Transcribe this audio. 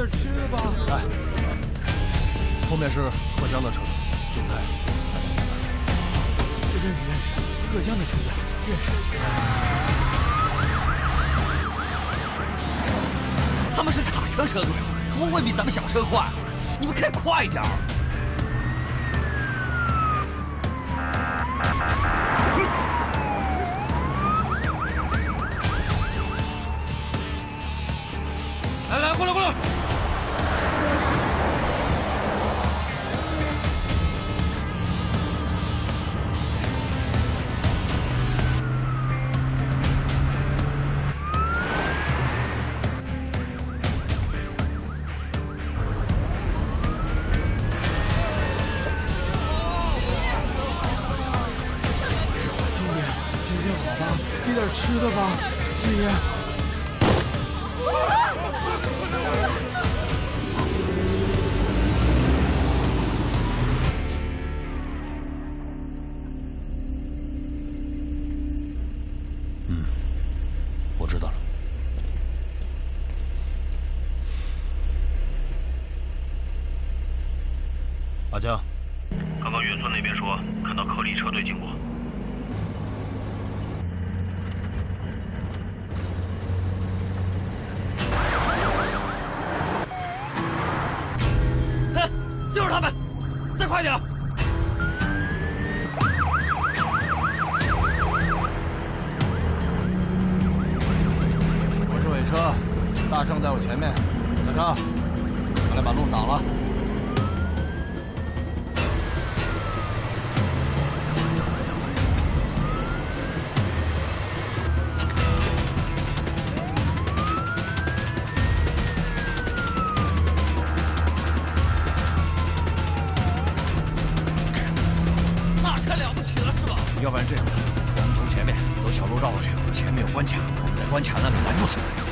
点吃的吧。来，后面是贺江的车，就在大家前面。认识，贺江的车子认识。他们是卡车车队，不会比咱们小车快。你们开快一点儿。 来，过来！兄弟，行行好吧，给点吃的吧，兄弟。 我知道了。阿江，刚刚远村那边说看到克里车队经过。哎，就是他们，再快点！ 尾车，大圣在我前面，小张，快来把路挡了。那车了不起了是吧？要不然这样吧，我们从前面走小路绕过去，前面有关卡，我们在关卡那里拦住他。